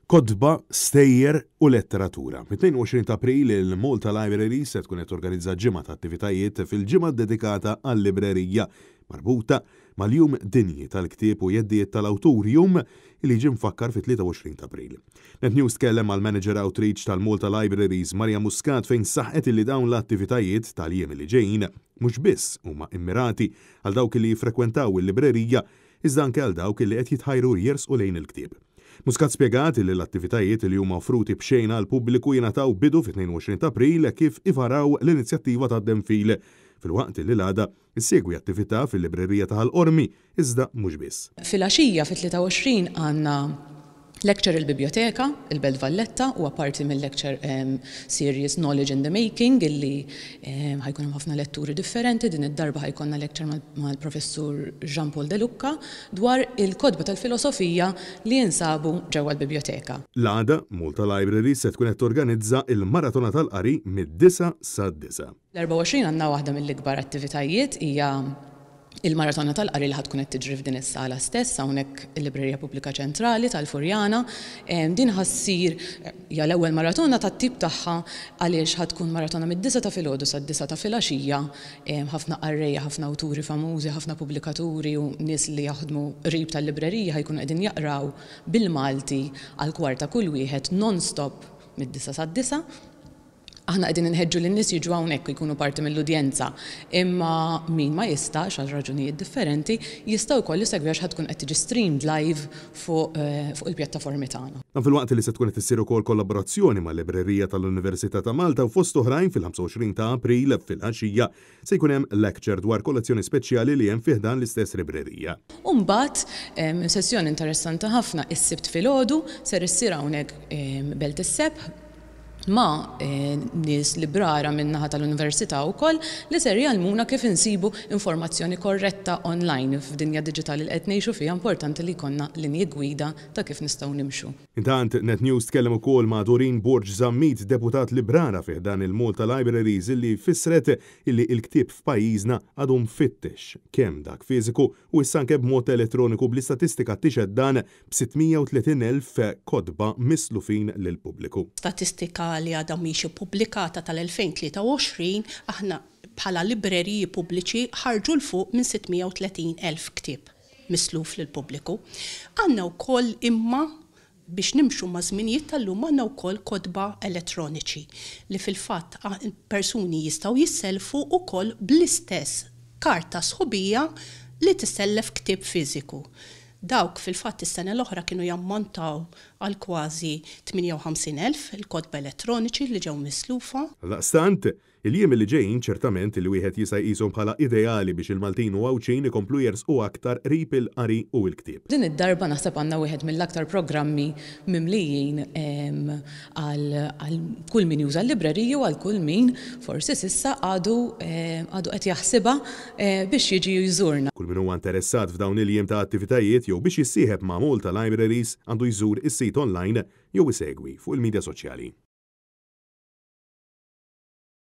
Kodba, stejjer u letteratura. Mit-22 ta' April il-Malta Library se tkun qed torganizza ġimgħa ta' attivitajiet fil-ġimgħa dedikata għall-librerija marbuta mal-Jum Dinji tal-Ktieb u Jeddiet tal-Awturjum li ġie mfakkar fit-23 ta' April. Net News tkellem mal-Manager Outreach tal-Malta Libraries Marja Muscat fejn saħqet li dawn l-attivitajiet tal-jiem li ġejjin mhux biss huma immirati għal dawk li jiffrekwentaw il-librerija iżda anke għal dawk li qed jitħajru jersqu lejn il-ktieb. Muscat spjegat li l-attivitajiet li huma offruti b'xejn għal pubbliku jingħataw bidu fit-22 ta' April kif ivaraw l-inizjattiva ta' Denfil fil-waqt li l-għada issegwi attività fil-librerija ta' Ħalqormi iżda mhux biss. Fil-għaxija fit-23 għandna lecture il-biblioteka, il-Belt Valletta, u apparti mill-lecture series Knowledge in the Making, illi ħajkun ħafna letturi differenti, din id-darba ħajkonna lecture mal-professur Jean-Paul De Lucca dwar il-kodba tal-filosofija li jinsabu ġewwa l-biblioteka. L-għada Malta Library se tkun qed torganizza il-Maratona tal-Qari mid-9 sa' 9. L-24 għandna waħda mill-ikbar attivitajiet hija il-Maratona tal-Qari li ħadkun qed tiġri f'din is-sala stess hawnhekk il-Librerija Pubblika Ċentrali tal-Furjana. Din ħassir hija l-ewwel maratona tat-tip tagħha għaliex ħadkun maratona mid-9 ta' filgħodu sad-9 ta' filgħaxija. Ħafna qarrejja, ħafna awturi famużi, ħafna pubblikaturi u nies li jaħdmu qrib tal-librerija ħajkunu qegħdin jaqraw bil-Malti għal kwarta kull wieħed non-stop mid-9 sad-9. Aħna qegħdin inħeġġu lin-nies jiġu hawnhekk jkunu parti mill-udjenza, imma min ma jistax għal raġunijiet differenti jistgħu wkoll isegwi għax ħadkun qed tiġi streamed live fuq il-pjattaformi tagħna. Fil-waqt li se tkun qed issir ukoll kollaborazzjoni mal-Librerija tal-Università ta' Malta u fost oħrajn fil-25 ta' April fil-għaxija se jkun hemm lecture dwar kollezzjoni speċjali li hemm fih dan l-istess librerija. U mbagħad sessjoni interessanti ħafna is-Sibt filgħodu ser issir hawnhekk Belt is-Seb ma' nies librara min-naħa tal-Università wkoll li ser jgħallmuna kif insibu informazzjoni korretta online f'dinja diġitali li qed ngħixu fiha importanti li jkollna linji gwida ta' kif nistgħu nimxu. Intant Net News tkellem ukoll ma' Doreen Borg Zammit, deputat librara fih dan il-Malta Libraries illi fissret illi l-ktieb f'pajjiżna għadu mfittex kemm dak fiżiku u issa anke b'mod elettroniku bl-istatistika tixed dan b'630,000 kodba mislufin lill-pubbliku. Statistika li għadha mhix ippubblikata tal-2023 aħna bħala libreriji pubbliċi ħarġu l-fuq minn 630,000 ktieb misluf lill-pubbliku. Għandna wkoll imma biex nimxu ma' żminijiet tal-lum għandna wkoll kodba elettroniċi li fil-fatt persuni jistgħu jisselfu wkoll bl-istess karta sħubija li tissellef ktieb fiżiku. Dawk fil-fatt is-sena l-oħra kienu jammontaw għal kważi 58,000 il-kodba elettroniċi li ġew mislufa. Daqstant, il-jiem li ġejjin ċertament li wieħed jista' jqishom bħala ideali biex il-Maltin u Għawċin ikomplu jersqu aktar qrib il-qari u l-ktieb. Din id-darba naħseb għandna wieħed mill-aktar programmi mimlijin għal kull min juża l-librerija u għal kull min forsi s'issa għadu qed jaħsibha biex jiġi jżurna. Kull min huwa interessat f'dawn il-jiem ta' attivitajiet jew biex jissieħeb ma' Malta Libraries għandu jżur is-sit online jew isegwi fuq il-medja soċjali.